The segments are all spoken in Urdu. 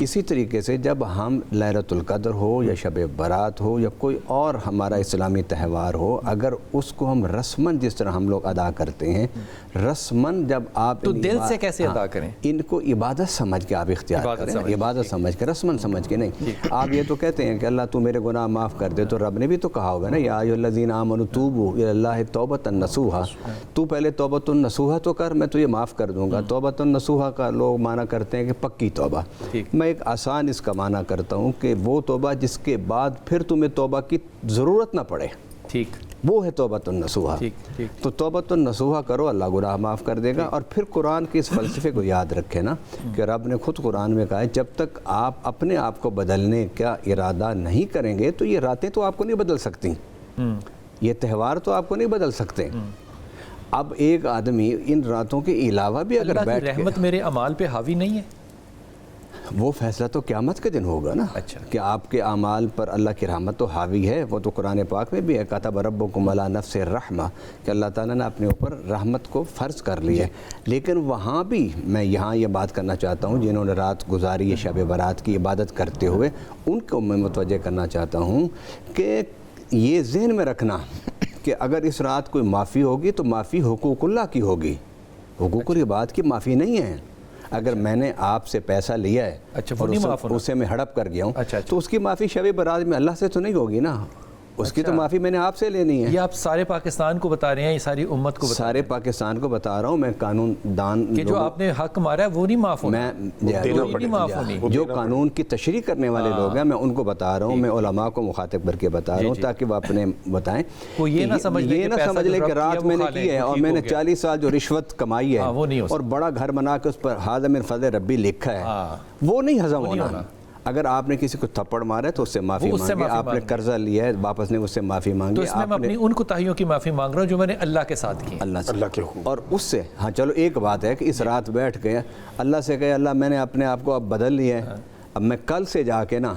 اسی طریقے سے جب ہم لیلۃ القدر ہو یا شب برات ہو یا کوئی اور ہمارا اسلامی تہوار ہو، اگر اس کو ہم رسماً جس طرح ہم لوگ ادا کرتے ہیں، رسماً جب آپ تو دل سے کیسے ادا کریں؟ ان کو عبادت سمجھ کے آپ اختیار کریں، عبادت سمجھ کے، رسماً سمجھ کے نہیں۔ آپ یہ تو کہتے ہیں کہ اللہ تو میرے گناہ معاف کر دے، تو رب نے بھی تو کہا ہوگا نا، یا ایھا الذین آمنوا توبوا الی اللہ توبۃ نصوحا، تو پہلے توبۃ نصوحا تو کر، میں تجھے معاف کر دوں گا۔ توبۃ نصوحا کا لوگ معنی کرتے ہیں کہ پکی توبہ، میں ایک آسان اس کا معنی کرتا ہوں کہ وہ توبہ جس کے بعد پھر تمہیں توبہ کی ضرورت نہ پڑے، ٹھیک، وہ ہے توبۃ النصوحا۔ تو توبۃ النصوحا کرو، اللہ گناہ معاف کر دے گا۔ اور پھر قرآن کے اس فلسفے کو یاد رکھے نا کہ رب نے خود قرآن میں کہا ہے جب تک آپ اپنے آپ کو بدلنے کا ارادہ نہیں کریں گے تو یہ راتیں تو آپ کو نہیں بدل سکتی، یہ تہوار تو آپ کو نہیں بدل سکتے۔ اب ایک آدمی ان راتوں کے علاوہ بھی اگر اللہ کی بیٹھ کے، رحمت میرے اعمال پہ حاوی نہیں ہے، وہ فیصلہ تو قیامت کے دن ہوگا نا، کہ آپ کے اعمال پر اللہ کی رحمت تو حاوی ہے۔ وہ تو قرآن پاک میں بھی ہے، کتب ربکم علی نفسہ الرحمہ، کہ اللہ تعالیٰ نے اپنے اوپر رحمت کو فرض کر لی ہے۔ لیکن وہاں بھی میں یہاں یہ بات کرنا چاہتا ہوں، جنہوں نے رات گزاری ہے شب برات کی عبادت کرتے ہوئے، ان کو میں متوجہ کرنا چاہتا ہوں کہ یہ ذہن میں رکھنا کہ اگر اس رات کوئی معافی ہوگی تو معافی حقوق اللہ کی ہوگی، حقوق العباد کی معافی نہیں ہے۔ اگر میں نے آپ سے پیسہ لیا ہے اور اسے میں ہڑپ کر گیا ہوں تو اس کی معافی شب برات میں اللہ سے تو نہیں ہوگی نا، اس کی تو معافی میں نے آپ سے لینی ہے۔ یہ آپ سارے پاکستان کو بتا رہے ہیں، یہ ساری امت کو بتا رہے ہیں؟ سارے پاکستان کو بتا رہا ہوں، میں قانون دان کہ جو آپ نے حق مارا ہے وہ نہیں معاف ہونا، جو قانون کی تشریح کرنے والے لوگ ہیں میں ان کو بتا رہا ہوں، میں علماء کو مخاطب کر کے بتا رہا ہوں تاکہ وہ اپنے بتائیں، یہ نہ سمجھ لے کہ رات میں نے کی ہے اور میں نے 40 سال جو رشوت کمائی ہے اور بڑا گھر بنا کے اس پر ھذا من فضل ربی لکھا ہے، وہ نہیں ہضم ہونا۔ اگر آپ نے کسی کو تھپڑ مارا ہے تو اس سے معافی مانگے، آپ نے قرضہ لیا ہے واپس نہیں، اس سے معافی مانگے۔ تو اس میں اپنی ان کوتاہیوں کی معافی مانگ رہا ہوں جو میں نے اللہ کے ساتھ کی، اللہ کے حکم، اور اس سے ہاں چلو ایک بات ہے کہ اس رات بیٹھ کے اللہ سے کہے اللہ میں نے اپنے آپ کو اب بدل لیا ہے، اب میں کل سے جا کے نا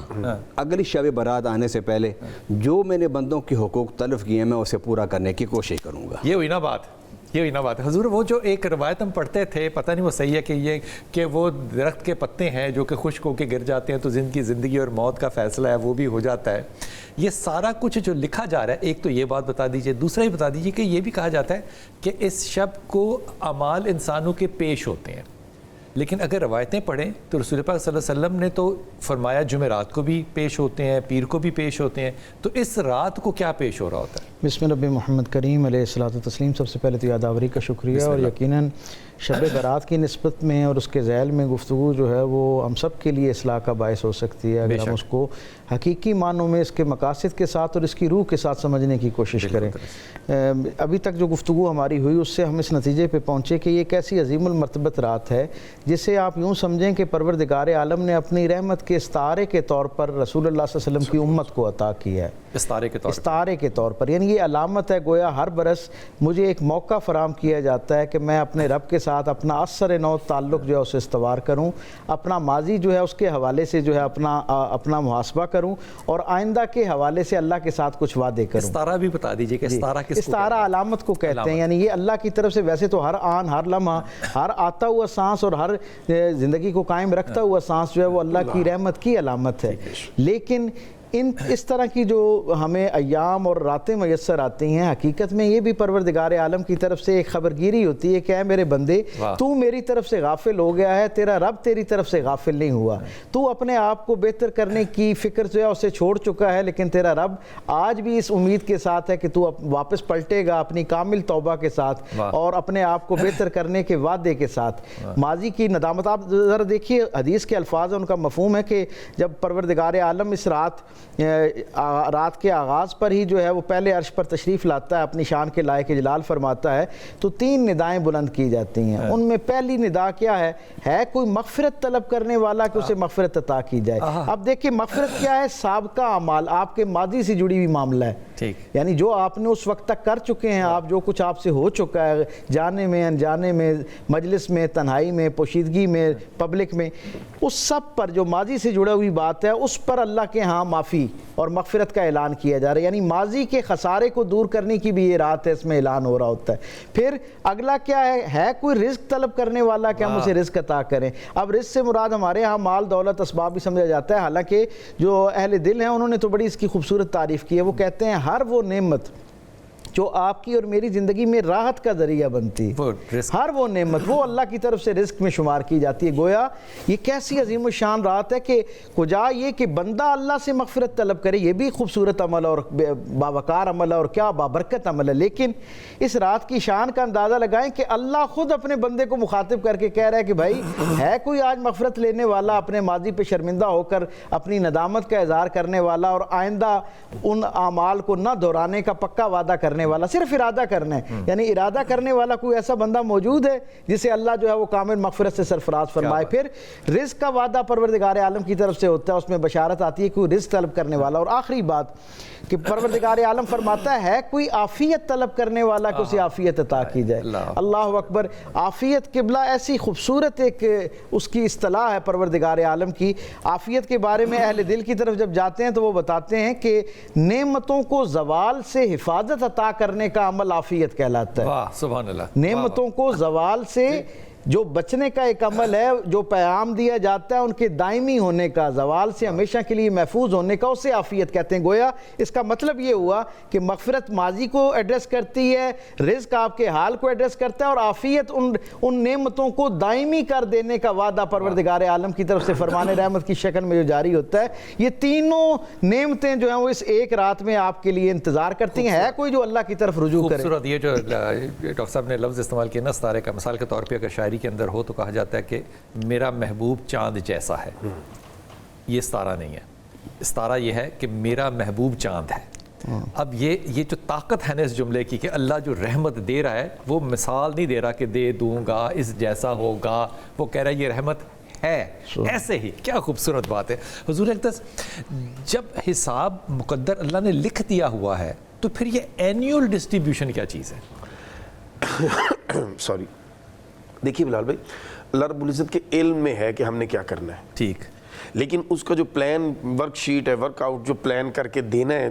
اگلی شب برات آنے سے پہلے جو میں نے بندوں کی حقوق تلف کیے ہیں میں اسے پورا کرنے کی کوشش کروں گا۔ یہ ہوئی نا بات، یہ ہوئی نا بات حضور۔ وہ جو ایک روایت ہم پڑھتے تھے، پتہ نہیں وہ صحیح ہے کہ یہ کہ وہ درخت کے پتے ہیں جو کہ خشک ہو کے گر جاتے ہیں تو زندگی اور موت کا فیصلہ ہے وہ بھی ہو جاتا ہے، یہ سارا کچھ جو لکھا جا رہا ہے، ایک تو یہ بات بتا دیجئے، دوسرا یہ بتا دیجئے کہ یہ بھی کہا جاتا ہے کہ اس شب کو اعمال انسانوں کے پیش ہوتے ہیں، لیکن اگر روایتیں پڑھیں تو رسول پاک صلی اللہ علیہ وسلم نے تو فرمایا جمعرات کو بھی پیش ہوتے ہیں، پیر کو بھی پیش ہوتے ہیں، تو اس رات کو کیا پیش ہو رہا ہوتا ہے؟ بسم اللہ محمد کریم علیہ الصلوۃ والتسلیم۔ سب سے پہلے تو یادآوری کا شکریہ، اور یقیناً شب برات کی نسبت میں اور اس کے ذیل میں گفتگو جو ہے وہ ہم سب کے لیے اصلاح کا باعث ہو سکتی ہے اگر ہم اس کو حقیقی معنوں میں اس کے مقاصد کے ساتھ اور اس کی روح کے ساتھ سمجھنے کی کوشش کریں۔ ابھی تک جو گفتگو ہماری ہوئی اس سے ہم اس نتیجے پہ پہنچے کہ یہ ایک ایسی عظیم المرتبت رات ہے جسے آپ یوں سمجھیں کہ پروردگار عالم نے اپنی رحمت کے استعارے کے طور پر رسول اللہ صلی اللہ علیہ وسلم کی امت کو عطا کیا ہے، استعارے کے طور پر، یعنی یہ علامت ہے گویا ہر برس مجھے ایک موقع فراہم کیا جاتا ہے کہ میں اپنے رب کے ساتھ اپنا اثر نو تعلق جو ہے اسے استوار کروں، اپنا ماضی جو ہے اس کے حوالے سے جو ہے اپنا محاسبہ کروں اور آئندہ کے حوالے سے اللہ کے ساتھ کچھ وعدے کروں۔ استعارہ بھی بتا دیجئے کہ استعارہ کس کو؟ استعارہ علامت کو کہتے ہیں، یعنی یہ اللہ کی طرف سے ویسے تو ہر آن، ہر لمحہ، ہر آتا ہوا سانس اور ہر زندگی کو قائم رکھتا ہوا سانس جو ہے وہ اللہ کی رحمت کی علامت ہے، لیکن اس طرح کی جو ہمیں ایام اور راتیں میسر آتی ہیں حقیقت میں یہ بھی پروردگار عالم کی طرف سے ایک خبرگیری ہوتی ہے کہ اے میرے بندے تو میری طرف سے غافل ہو گیا ہے، تیرا رب تیری طرف سے غافل نہیں ہوا، تو اپنے آپ کو بہتر کرنے کی فکر جو ہے اسے چھوڑ چکا ہے، لیکن تیرا رب آج بھی اس امید کے ساتھ ہے کہ تو واپس پلٹے گا اپنی کامل توبہ کے ساتھ اور اپنے آپ کو بہتر کرنے کے وعدے کے ساتھ۔ ماضی کی ندامت آپ ذرا دیکھیے، حدیث کے الفاظ ان کا مفہوم ہے کہ جب پروردگار عالم اس رات کے آغاز پر ہی جو ہے وہ پہلے عرش پر تشریف لاتا ہے، اپنی شان کے لائق جلال فرماتا ہے تو 3 ندائیں بلند کی جاتی ہیں، ان میں پہلی ندا کیا ہے کوئی مغفرت طلب کرنے والا کہ اسے مغفرت عطا کی جائے۔ اب دیکھیں مغفرت کیا ہے؟ سابقہ اعمال، آپ کے ماضی سے جڑی ہوئی معاملہ ہے، ٹھیک۔ یعنی جو آپ نے اس وقت تک کر چکے ہیں، آپ جو کچھ آپ سے ہو چکا ہے جانے میں انجانے میں، مجلس میں، تنہائی میں، پوشیدگی میں، پبلک میں، اس سب پر جو ماضی سے جڑا ہوئی بات ہے اس پر اللہ کے ہاں معافی اور مغفرت کا اعلان کیا جا رہا ہے۔ یعنی ماضی کے خسارے کو دور کرنے کی بھی یہ رات ہے، اس میں اعلان ہو رہا ہوتا ہے۔ پھر اگلا کیا ہے کوئی رزق طلب کرنے والا کہ ہم اسے رزق عطا کریں۔ اب رزق سے مراد ہمارے ہاں مال دولت اسباب بھی سمجھا جاتا ہے، حالانکہ جو اہل دل ہیں انہوں نے تو بڑی اس کی خوبصورت تعریف کی ہے۔ وہ کہتے ہیں ہر وہ نعمت جو آپ کی اور میری زندگی میں راحت کا ذریعہ بنتی، ہر وہ نعمت وہ اللہ کی طرف سے رزق میں شمار کی جاتی ہے۔ گویا یہ کیسی عظیم الشان رات ہے کہ کجا یہ کہ بندہ اللہ سے مغفرت طلب کرے، یہ بھی خوبصورت عمل اور باوقار عمل ہے اور کیا بابرکت عمل ہے، لیکن اس رات کی شان کا اندازہ لگائیں کہ اللہ خود اپنے بندے کو مخاطب کر کے کہہ رہا ہے کہ بھائی ہے کوئی آج مغفرت لینے والا، اپنے ماضی پہ شرمندہ ہو کر اپنی ندامت کا اظہار کرنے والا اور آئندہ ان اعمال کو نہ دہرانے کا پکا وعدہ کرنے والا، صرف ارادہ کرنا ہے، یعنی ارادہ کرنے والا کوئی ایسا بندہ موجود ہے جسے اللہ جو ہے وہ کامل مغفرت سے سرفراز فرمائے۔ پھر رزق کا وعدہ پروردگار عالم کی طرف سے ہوتا ہے، اس میں بشارت آتی ہے کوئی رزق طلب کرنے والا۔ اور آخری بات کہ پروردگار عالم فرماتا ہے کوئی عافیت طلب کرنے والا کہ اسے عافیت عطا کی جائے۔ اللہ اکبر۔ عافیت قبلہ ایسی خوبصورت ایک اس کی اصطلاح ہے پروردگار عالم کی۔ عافیت کے بارے میں اہل دل کی طرف جب جاتے ہیں تو وہ بتاتے ہیں کہ نعمتوں کو زوال سے حفاظت عطا کرنے کا عمل عافیت کہلاتا ہے۔ واہ سبحان اللہ۔ نعمتوں کو زوال سے جو بچنے کا ایک عمل ہے، جو پیغام دیا جاتا ہے ان کے دائمی ہونے کا، زوال سے ہمیشہ کے لیے محفوظ ہونے کا، اسے عافیت کہتے ہیں۔ گویا اس کا مطلب یہ ہوا کہ مغفرت ماضی کو ایڈریس کرتی ہے، رزق آپ کے حال کو ایڈریس کرتا ہے، اور عافیت ان نعمتوں کو دائمی کر دینے کا وعدہ پروردگار عالم کی طرف سے فرمان رحمت کی شکل میں جو جاری ہوتا ہے۔ یہ تینوں نعمتیں جو ہیں وہ اس ایک رات میں آپ کے لیے انتظار کرتی ہیں۔ ہے کوئی جو اللہ کی طرف رجوع کرے؟ خوبصورت۔ یہ جو ڈاکٹر صاحب نے لفظ استعمال کیا نا ستارے کا، مثال کے طور پہ اگر شاعری کے اندر ہو تو کہا جاتا ہے کہ میرا محبوب چاند جیسا ہے۔ یہ ستارہ نہیں ہے، ستارہ یہ ہے کہ میرا محبوب چاند ہے۔ اب یہ جو طاقت ہے نا اس جملے کی کہ اللہ جو رحمت دے رہا ہے وہ مثال نہیں دے رہا کہ دے دوں گا اس جیسا ہوگا، وہ کہہ رہا ہے یہ رحمت ہے ایسے ہی۔ کیا خوبصورت بات ہے حضور اقدس۔ جب حساب مقدر اللہ نے لکھ دیا ہوا ہے تو پھر یہ اینیول ڈسٹریبیوشن کیا چیز ہے؟ سوری، دیکھیے بلال بھائی، اللہ رب العزت کے علم میں ہے کہ ہم نے کیا کرنا ہے، ٹھیک، لیکن اس کا جو پلان ورک شیٹ ہے، ورک آؤٹ جو پلان کر کے دینا ہے،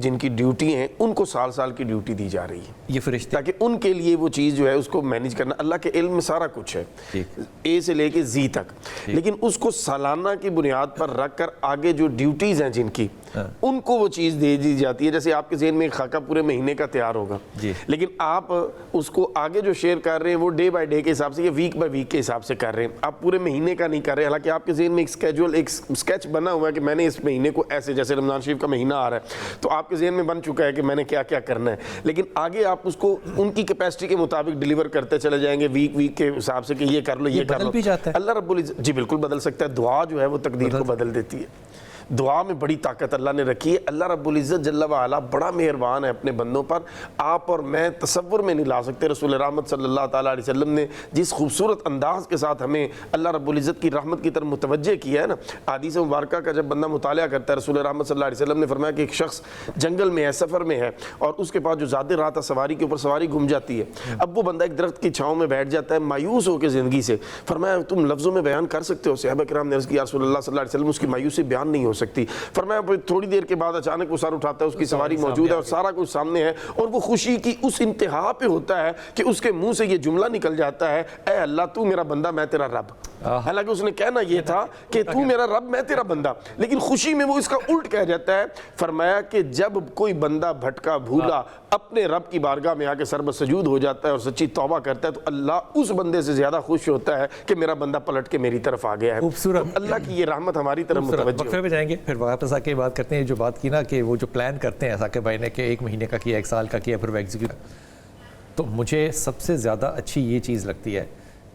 جن کی ڈیوٹی ہیں ان کو سال سال کی ڈیوٹی دی جا رہی ہے، یہ فرشتے، تاکہ ان کے لیے وہ چیز جو ہے اس کو مینیج کرنا۔ اللہ کے علم میں سارا کچھ ہے، اے سے لے کے زی تک، لیکن اس کو سالانہ کی بنیاد پر رکھ کر آگے جو ڈیوٹیز ہیں جن کی، ان کو وہ چیز دے دی جاتی ہے۔ جیسے آپ کے ذہن میں ایک خاکہ پورے مہینے کا تیار ہوگا، لیکن آپ اس کو آگے جو شیئر کر رہے ہیں وہ ڈے بائی ڈے کے حساب سے یا ویک بائی ویک کے حساب سے کر رہے ہیں، آپ پورے مہینے کا نہیں کر رہے۔ حالانکہ آپ کے ذہن میں ایک اسکیجول، ایک اسکیچ بنا ہوا ہے کہ میں نے اس مہینے کو ایسے، جیسے رمضان شریف کا مہینہ آ رہا ہے تو آپ کے ذہن میں بن چکا ہے کہ میں نے کیا کیا کرنا ہے، لیکن آگے آپ اس کو ان کی کیپیسٹی کے مطابق ڈیلیور کرتے چلے جائیں گے ویک کے حساب سے کہ یہ کر لو، یہ کر لو۔ اللہ رب العزت جی بالکل بدل سکتا ہے، دعا جو ہے وہ تقدیر کو بدل دیتی ہے۔ دعا میں بڑی طاقت اللہ نے رکھی ہے۔ اللہ رب العزت جل وعلا بڑا مہربان ہے اپنے بندوں پر، آپ اور میں تصور میں نہیں لا سکتے۔ رسول رحمت صلی اللہ تعالیٰ علیہ وسلم نے جس خوبصورت انداز کے ساتھ ہمیں اللہ رب العزت کی رحمت کی طرف متوجہ کیا ہے نا، حدیث مبارکہ کا جب بندہ مطالعہ کرتا ہے، رسول رحمت صلی اللہ علیہ وسلم نے فرمایا کہ ایک شخص جنگل میں ہے، سفر میں ہے، اور اس کے پاس جو زیادہ رات سواری کے اوپر سواری گم جاتی ہے، اب وہ بندہ ایک درخت کی چھاؤں میں بیٹھ جاتا ہے مایوس ہو کے زندگی سے۔ فرمایا تم لفظوں میں بیان کر سکتے ہو؟ صحابہ کرام نے عرض کیا یا رسول اللہ صلی اللہ علیہ وسلم اس کی مایوسی بیان نہیں ہو سکتی۔ فرمایا تھوڑی دیر کے بعد اچانک وہ سر اٹھاتا ہے، اس کی سواری موجود ہے اور سارا کچھ سامنے ہے، اور وہ خوشی کی اس انتہا پہ ہوتا ہے کہ اس کے منہ سے یہ جملہ نکل جاتا ہے، اے اللہ تو میرا بندہ میں تیرا رب۔ حالانکہ اس نے کہنا یہ تھا کہ تو میرا رب میں تیرا بندہ، لیکن خوشی میں وہ اس کا الٹ کہہ جاتا ہے۔ فرمایا کہ جب کوئی بندہ بھٹکا بھولا اپنے رب کی بارگاہ میں آ کے سر بسجود ہو جاتا ہے اور سچی توبہ کرتا ہے تو اللہ اس بندے سے زیادہ خوش ہوتا ہے کہ میرا بندہ پلٹ کے میری طرف آ گیا ہے۔ خوبصورت، اللہ کی یہ رحمت ہماری طرف متوجہ۔ وقفے پہ جائیں گے، پھر واپس آ کے بات کرتے ہیں۔ جو بات کی نا کہ وہ جو پلان کرتے ہیں ثاقب بھائی نے کہ ایک مہینے کا کیا، ایک سال کا کیا، پھر وہ ایگزیکیوٹ، تو مجھے سب سے زیادہ اچھی یہ چیز لگتی ہے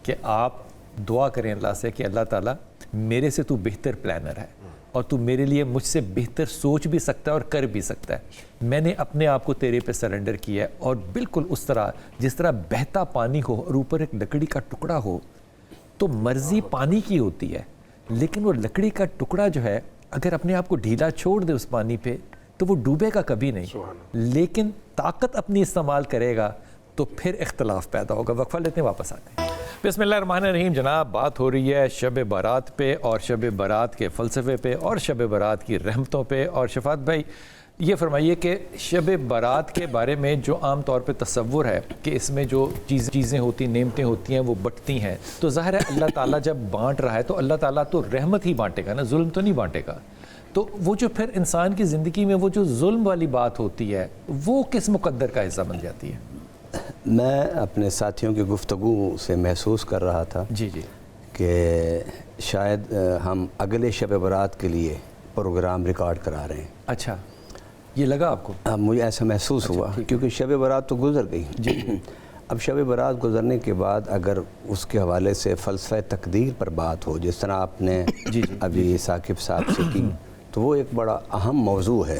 کہ آپ دعا کریں اللہ سے کہ اللہ تعالیٰ میرے سے تو بہتر پلانر ہے اور تو میرے لیے مجھ سے بہتر سوچ بھی سکتا ہے اور کر بھی سکتا ہے۔ میں نے اپنے آپ کو تیرے پہ سرنڈر کیا ہے، اور بالکل اس طرح جس طرح بہتا پانی ہو اور اوپر ایک لکڑی کا ٹکڑا ہو، تو مرضی پانی کی ہوتی ہے، لیکن وہ لکڑی کا ٹکڑا جو ہے اگر اپنے آپ کو ڈھیلا چھوڑ دے اس پانی پہ تو وہ ڈوبے گا کبھی نہیں، لیکن طاقت اپنی استعمال کرے گا تو پھر اختلاف پیدا ہوگا۔ وقفہ لیتے ہیں، واپس آتے ہیں۔ بسم اللہ الرحمن الرحیم۔ جناب، بات ہو رہی ہے شب بارات پہ اور شب بارات کے فلسفے پہ اور شب بارات کی رحمتوں پہ۔ اور شفاعت بھائی یہ فرمائیے کہ شب بارات کے بارے میں جو عام طور پہ تصور ہے کہ اس میں جو چیزیں ہوتی ہیں، نعمتیں ہوتی ہیں، وہ بٹتی ہیں، تو ظاہر ہے اللہ تعالیٰ جب بانٹ رہا ہے تو اللہ تعالیٰ تو رحمت ہی بانٹے گا نا، ظلم تو نہیں بانٹے گا۔ تو وہ جو پھر انسان کی زندگی میں وہ جو ظلم والی بات ہوتی ہے وہ کس مقدر کا حصہ بن جاتی ہے؟ میں اپنے ساتھیوں کی گفتگو سے محسوس کر رہا تھا جی کہ شاید ہم اگلے شب برات کے لیے پروگرام ریکارڈ کرا رہے ہیں۔ اچھا، یہ لگا آپ کو؟ مجھے ایسا محسوس ہوا کیونکہ شب برات تو گزر گئی۔ اب شب برات گزرنے کے بعد اگر اس کے حوالے سے فلسفہ تقدیر پر بات ہو، جس طرح آپ نے ابھی ثاقب صاحب سے کی، تو وہ ایک بڑا اہم موضوع ہے۔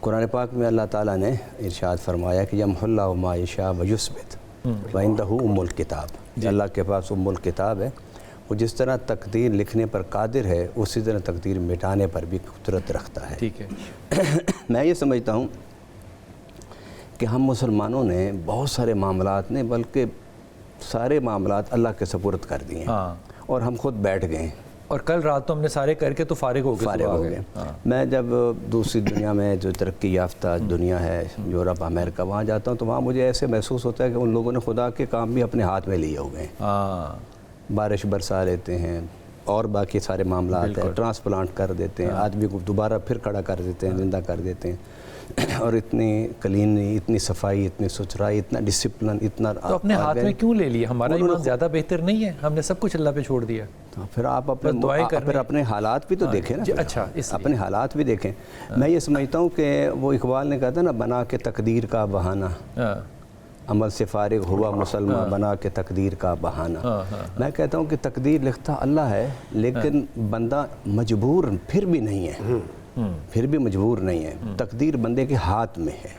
قرآن پاک میں اللہ تعالیٰ نے ارشاد فرمایا کہ یمحو اللہ ما یشاء ویثبت وعندہ ام الکتاب، اللہ کے پاس ام الکتاب ہے۔ وہ جس طرح تقدیر لکھنے پر قادر ہے، اسی طرح تقدیر مٹانے پر بھی قدرت رکھتا ہے۔ ٹھیک ہے۔ میں یہ سمجھتا ہوں کہ ہم مسلمانوں نے بہت سارے معاملات نے، بلکہ سارے معاملات اللہ کے سپرد کر دیے ہیں اور ہم خود بیٹھ گئے ہیں۔ اور کل رات تو ہم نے سارے کر کے تو فارغ ہو گئے۔ میں جب دوسری دنیا میں جو ترقی یافتہ دنیا ہے، یورپ، امریکہ، وہاں جاتا ہوں تو وہاں مجھے ایسے محسوس ہوتا ہے کہ ان لوگوں نے خدا کے کام بھی اپنے ہاتھ میں لیے ہوئے ہیں۔ بارش برسا لیتے ہیں اور باقی سارے معاملات ہیں، ٹرانسپلانٹ کر دیتے ہیں، آدمی کو دوبارہ پھر کھڑا کر دیتے ہیں، زندہ کر دیتے ہیں، اور اتنی کلینی، اتنی صفائی، اتنی ستھرائی، اتنا ڈسپلن، اتنا۔ تو اپنے ہاتھ میں کیوں لے لیے؟ ہمارا ایمان زیادہ بہتر نہیں ہے؟ ہم نے سب کچھ اللہ پہ چھوڑ دیا۔ پھر آپ اپنے حالات بھی تو دیکھیں نا۔ اچھا، اپنے حالات بھی دیکھیں۔ میں یہ سمجھتا ہوں کہ وہ اقبال نے کہا تھا نا، بنا کے تقدیر کا بہانہ، عمل سے فارغ ہوا مسلمان بنا کے تقدیر کا بہانہ۔ میں کہتا ہوں کہ تقدیر لکھتا اللہ ہے، لیکن بندہ مجبور پھر بھی نہیں ہے، پھر بھی مجبور نہیں ہے۔ تقدیر بندے کے ہاتھ میں ہے،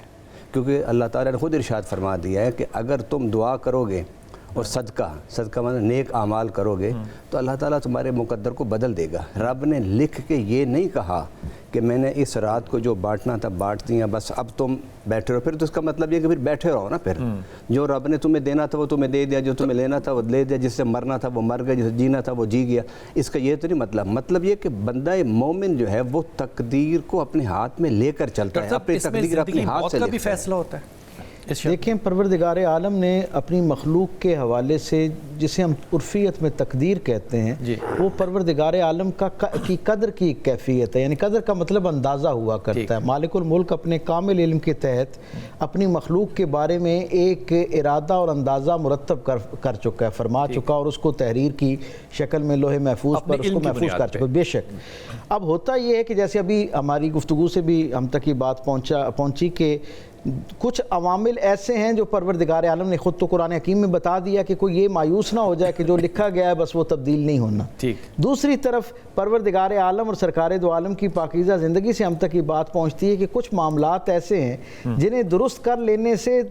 کیونکہ اللہ تعالیٰ نے خود ارشاد فرما دیا ہے کہ اگر تم دعا کرو گے اور صدقہ مطلب نیک اعمال کرو گے تو اللہ تعالیٰ تمہارے مقدر کو بدل دے گا۔ رب نے لکھ کے یہ نہیں کہا کہ میں نے اس رات کو جو بانٹنا تھا بانٹ دیا، بس اب تم بیٹھے رہو۔ پھر تو اس کا مطلب یہ کہ پھر بیٹھے رہو نا، پھر جو رب نے تمہیں دینا تھا وہ تمہیں دے دیا، جو تمہیں لینا تھا وہ لے دیا، جس سے مرنا تھا وہ مر گیا، جس سے جینا تھا وہ جی گیا۔ اس کا یہ تو نہیں مطلب یہ کہ بندہ مومن جو ہے وہ تقدیر کو اپنے ہاتھ میں لے کر چلتا ہے، اپنی تقدیر اپنے ہاتھ سے کا بھی فیصلہ ہوتا ہے۔ دیکھیں، پروردگار عالم نے اپنی مخلوق کے حوالے سے جسے ہم عرفیت میں تقدیر کہتے ہیں، وہ پروردگار عالم کی قدر کی ایک کیفیت ہے، یعنی قدر کا مطلب اندازہ ہوا کرتا ہے۔ مالک الملک اپنے کامل علم کے تحت اپنی مخلوق کے بارے میں ایک ارادہ اور اندازہ مرتب کر چکا ہے، فرما چکا، اور اس کو تحریر کی شکل میں لوح محفوظ پر اس کو محفوظ کر چکا۔ بے شک اب ہوتا یہ ہے کہ جیسے ابھی ہماری گفتگو سے بھی ہم تک یہ بات پہنچی کہ کچھ عوامل ایسے ہیں جو پروردگار عالم نے خود تو قرآن حکیم میں بتا دیا کہ کوئی یہ مایوس نہ ہو جائے کہ جو لکھا گیا ہے بس وہ تبدیل نہیں ہونا۔ دوسری طرف پروردگار عالم اور سرکار دو عالم کی پاکیزہ زندگی سے ہم تک یہ بات پہنچتی ہے کہ کچھ معاملات ایسے ہیں جنہیں درست کر لینے سے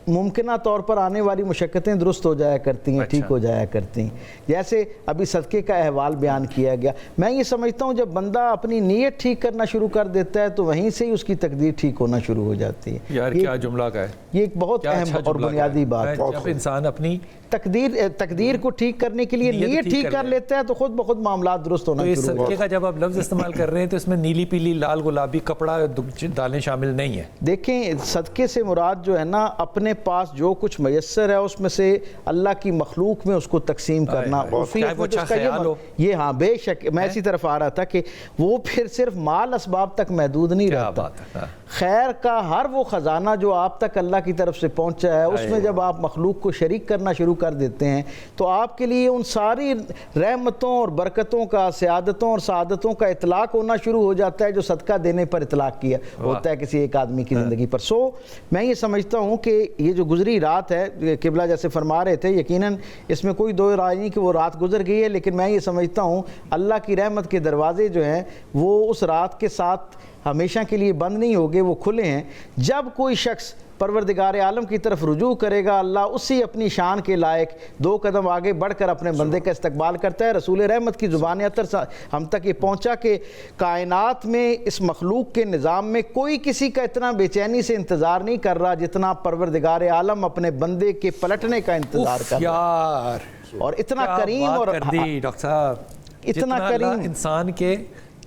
ممکنہ طور پر آنے والی مشقتیں درست ہو جایا کرتی ہیں، ٹھیک ہو جایا کرتی ہیں۔ جیسے ابھی صدقے کا احوال بیان کیا گیا، میں یہ سمجھتا ہوں جب بندہ اپنی نیت ٹھیک کرنا شروع کر دیتا ہے تو وہیں سے ہی اس کی تقدیر ٹھیک ہونا شروع ہو جاتی ہے۔ یار کیا جملہ کا ہے، یہ ایک بہت اہم اور بنیادی بات ہے۔ جب انسان اپنی تقدیر کو ٹھیک کرنے کے لیے نیت ٹھیک کر لیتا ہے تو خود بخود معاملات درست ہونا شروع ہوتے ہیں۔ صدقے کا جب آپ لفظ استعمال کر رہے ہیں تو اس میں نیلی پیلی لال گلابی کپڑا دالیں شامل نہیں ہیں۔ دیکھیں، صدقے سے مراد جو ہے نا، اپنے پاس جو کچھ میسر ہے اس میں سے اللہ کی مخلوق میں اس کو تقسیم کرنا۔ یہ ہاں بے شک، میں اسی طرف آ رہا تھا کہ وہ پھر صرف مال اسباب تک محدود نہیں رہتا۔ خیر کا ہر وہ خزانہ جو آپ تک اللہ کی طرف سے پہنچا ہے، اس میں جب آپ مخلوق کو شریک کرنا شروع کر دیتے ہیں تو آپ کے لیے ان ساری رحمتوں اور برکتوں کا، سعادتوں اور سعادتوں کا اطلاق ہونا شروع ہو جاتا ہے جو صدقہ دینے پر اطلاق کیا ہوتا ہے کسی ایک آدمی کی زندگی پر۔ میں یہ سمجھتا ہوں کہ یہ جو گزری رات ہے، قبلہ جیسے فرما رہے تھے، یقیناً اس میں کوئی دو رائے نہیں کہ وہ رات گزر گئی ہے، لیکن میں یہ سمجھتا ہوں اللہ کی رحمت کے دروازے جو ہیں وہ اس رات کے ساتھ ہمیشہ کے لیے بند نہیں ہوگے، وہ کھلے ہیں۔ جب کوئی شخص پروردگار عالم کی طرف رجوع کرے گا، اللہ اسی اپنی شان کے لائق 2 قدم آگے بڑھ کر اپنے بندے کا استقبال کرتا ہے۔ رسول رحمت کی زبان اطہر ہم تک یہ پہنچا کہ کائنات میں اس مخلوق کے نظام میں کوئی کسی کا اتنا بے چینی سے انتظار نہیں کر رہا جتنا پروردگار عالم اپنے بندے کے پلٹنے کا انتظار کر رہا ہے، اور اتنا کریم اور ڈاکٹر صاحب اتنا کریم انسان کے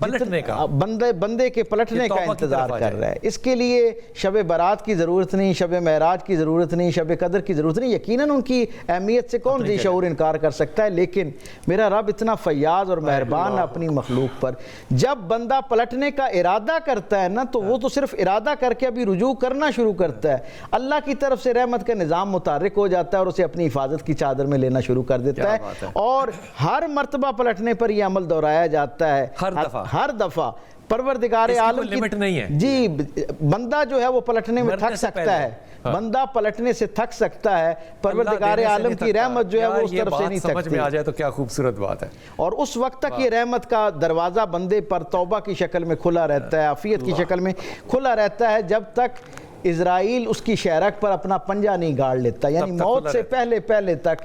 پلٹنے کا بندے کے پلٹنے کا انتظار کر رہا ہے۔ اس کے لیے شب برات کی ضرورت نہیں، شب معراج کی ضرورت نہیں، شب قدر کی ضرورت نہیں۔ یقیناً ان کی اہمیت سے کون ذی شعور انکار کر سکتا ہے، لیکن میرا رب اتنا فیاض اور مہربان ہے اپنی مخلوق پر، جب بندہ پلٹنے کا ارادہ کرتا ہے نا تو وہ تو صرف ارادہ کر کے ابھی رجوع کرنا شروع کرتا ہے، اللہ کی طرف سے رحمت کا نظام متحرک ہو جاتا ہے اور اسے اپنی حفاظت کی چادر میں لینا شروع کر دیتا ہے، اور ہر مرتبہ پلٹنے پر یہ عمل دہرایا جاتا ہے، ہر دفعہ پروردگار عالم کی لمٹ نہیں ہے۔ جی بندہ جو ہے وہ پلٹنے میں تھک سکتا ہے، بندہ پلٹنے سے تھک سکتا ہے، پروردگار عالم کی رحمت جو ہے وہ اس طرف سے نہیں سمجھ میں آ جائے تو کیا خوبصورت بات ہے۔ اور اس وقت تک یہ رحمت کا دروازہ بندے پر توبہ کی شکل میں کھلا رہتا ہے، عافیت کی شکل میں کھلا رہتا ہے، جب تک اسرائیل اس کی شہرک پر اپنا پنجہ نہیں گاڑ لیتا، یعنی موت سے پہلے تک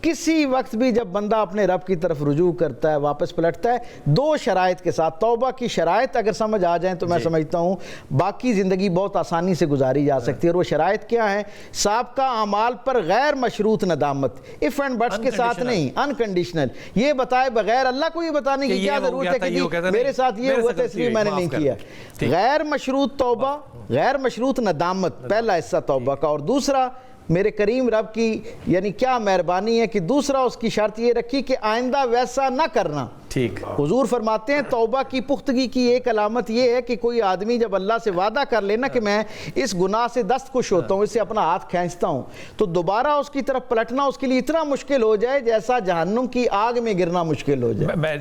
کسی وقت بھی جب بندہ اپنے رب کی طرف رجوع کرتا ہے، واپس پلٹتا ہے، 2 شرائط کے ساتھ۔ توبہ کی شرائط اگر سمجھ آ جائیں تو میں سمجھتا ہوں باقی زندگی بہت آسانی سے گزاری جا سکتی ہے، اور وہ شرائط کیا ہیں؟ سابقہ اعمال پر غیر مشروط ندامت، اف اینڈ بٹس کے ساتھ نہیں، انکنڈیشنل، یہ بتائے بغیر، اللہ کو یہ بتانے کی کیا ضرورت ہے کہ میرے ساتھ یہ ہوا تھا اس لیے میں نے نہیں کیا۔ غیر مشروط توبہ، غیر مشروط ندامت، پہلا حصہ توبہ کا، اور دوسرا میرے کریم رب کی یعنی کیا مہربانی ہے کہ دوسرا اس کی شرط یہ رکھی کہ آئندہ ویسا نہ کرنا۔ ٹھیک، حضور فرماتے ہیں توبہ کی پختگی کی ایک علامت یہ ہے کہ کوئی آدمی جب اللہ سے وعدہ کر لینا کہ میں اس گناہ سے دستخوش ہوتا ہوں، اس سے اپنا ہاتھ کھینچتا ہوں، تو دوبارہ اس کی طرف پلٹنا اس کے لیے اتنا مشکل ہو جائے جیسا جہنم کی آگ میں گرنا مشکل ہو جائے۔ میں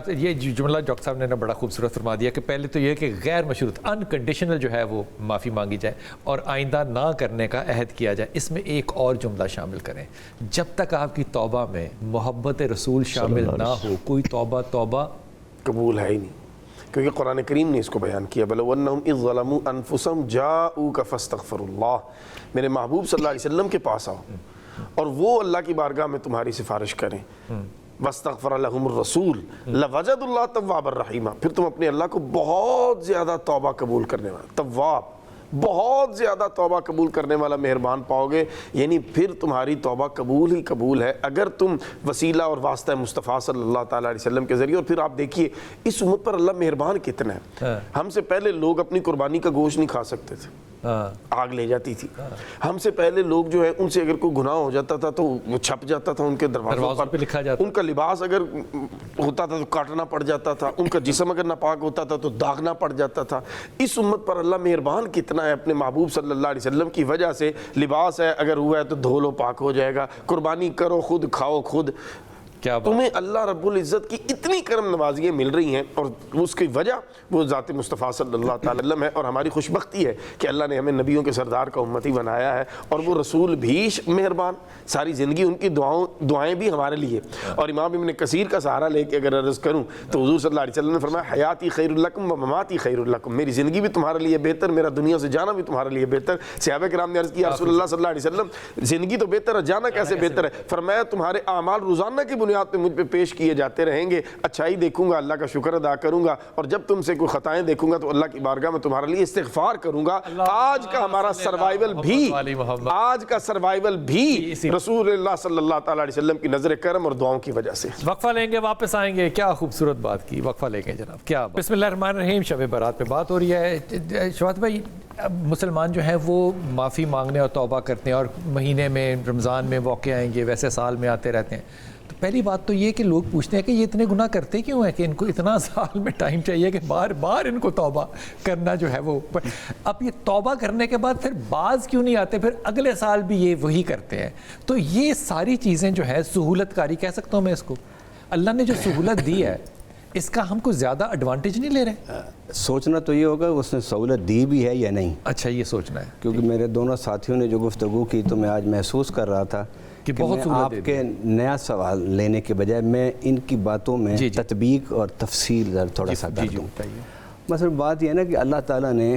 یہ جملہ ڈاکٹر صاحب نے بڑا خوبصورت فرما دیا کہ پہلے تو یہ کہ غیر مشروط انکنڈیشنل جو ہے وہ معافی مانگی جائے اور آئندہ نہ کرنے کا عہد کیا جائے۔ اس میں ایک اور جملہ شامل کریں، جب تک آپ کی توبہ میں محبت رسول شامل نہ ہو کوئی توبہ قبول ہے ہی نہیں، کیونکہ قرآن کریم نے اس کو بیان کیا، بَلَوْ أَنَّهُمْ إِذْ ظَلَمُوا أَنفُسَهُمْ جَاءُوكَ فَاسْتَغْفِرُوا اللَّهَ، میرے محبوب صلی اللہ علیہ وسلم کے پاس آؤ اور وہ اللہ کی بارگاہ میں تمہاری سفارش کریں، وَاسْتَغْفَرَ لَهُمُ الرَّسُولُ لَوَجَدُوا اللَّهَ تَوَّابًا رَحِيمًا، پھر تم اپنے اللہ کو بہت زیادہ توبہ قبول کرنے والا، تواب، بہت زیادہ توبہ قبول کرنے والا مہربان پاؤ گے، یعنی پھر تمہاری توبہ قبول ہی قبول ہے اگر تم وسیلہ اور واسطہ مصطفیٰ صلی اللہ تعالیٰ علیہ وسلم کے ذریعے۔ اور پھر آپ دیکھیے اس امت پر اللہ مہربان کتنا ہے، ہم سے پہلے لوگ اپنی قربانی کا گوشت نہیں کھا سکتے تھے، آگ لے جاتی تھی، ہم سے پہلے لوگ جو ہے ان سے اگر کوئی گناہ ہو جاتا تھا تو وہ چھپ جاتا تھا ان کے دروازوں پر لکھا جاتا، ان کا لباس اگر ہوتا تھا تو کاٹنا پڑ جاتا تھا، ان کا جسم اگر ناپاک ہوتا تھا تو داغنا پڑ جاتا تھا۔ اس امت پر اللہ مہربان کتنا ہے، اپنے محبوب صلی اللہ علیہ وسلم کی وجہ سے لباس ہے اگر ہوا ہے تو دھو لو پاک ہو جائے گا، قربانی کرو خود کھاؤ خود، تمہیں اللہ رب العزت کی اتنی کرم نوازیاں مل رہی ہیں، اور اس کی وجہ وہ ذات مصطفیٰ صلی اللہ تعالی وسلم ہے، اور ہماری خوش بختی ہے کہ اللہ نے ہمیں نبیوں کے سردار کا امتی بنایا ہے، اور وہ رسول بھی مہربان، ساری زندگی ان کی دعائیں بھی ہمارے لیے۔ اور امام ابن کثیر کا سہارا لے کے اگر عرض کروں تو حضور صلی اللہ علیہ وسلم نے فرمایا حیاتی خیر لکم و مماتی خیر لکم، میری زندگی بھی تمہارے لیے بہتر، میرا دنیا سے جانا بھی تمہارے لیے بہتر۔ صحابہ کرام نے عرض کیا رسول اللہ صلی اللہ علیہ وسلم زندگی تو بہتر ہے، جانا کیسے بہتر ہے؟ فرمایا تمہارے اعمال روزانہ کی بنیاد پہ مجھ پہ پیش کیے جاتے رہیں گے، اچھائی دیکھوں گا اللہ کا شکر ادا کروں گا، اور جب تم سے کوئی خطائیں دیکھوں گا تو اللہ کی بارگاہ میں تمہارے لیے استغفار کروں گا۔ آج کا ہمارا سروائیول بھی رسول اللہ صلی اللہ تعالی علیہ وسلم کی نظر کرم اور دعاؤں کی وجہ سے۔ وقفہ لیں گے، واپس آئیں گے، کیا خوبصورت بات کی، وقفہ لیں گے جناب، کیا بسم اللہ الرحمن الرحیم۔ شب برات پہ بات ہو رہی ہے، شوات بھائی مسلمان جو ہیں وہ معافی مانگنے اور توبہ کرتے ہیں، اور مہینے میں رمضان میں موقع آئیں گے، ویسے سال میں آتے رہتے ہیں، تو پہلی بات تو یہ کہ لوگ پوچھتے ہیں کہ یہ اتنے گناہ کرتے کیوں ہیں کہ ان کو اتنا سال میں ٹائم چاہیے کہ بار بار ان کو توبہ کرنا جو ہے وہ، اب یہ توبہ کرنے کے بعد پھر بعض کیوں نہیں آتے، پھر اگلے سال بھی یہ وہی کرتے ہیں؟ تو یہ ساری چیزیں جو ہے سہولت کاری کہہ سکتا ہوں میں اس کو، اللہ نے جو سہولت دی ہے اس کا ہم کو زیادہ ایڈوانٹیج نہیں لے رہے؟ سوچنا تو یہ ہوگا اس نے سہولت دی بھی ہے یا نہیں۔ اچھا یہ سوچنا ہے، کیونکہ میرے دونوں ساتھیوں نے جو گفتگو کی تو میں آج محسوس کر رہا تھا کہ میں آپ کے نیا سوال لینے کے بجائے میں ان کی باتوں میں تطبیق اور تفصیل تھوڑا سا کر دوں۔ مثلا بات یہ ہے نا کہ اللہ تعالیٰ نے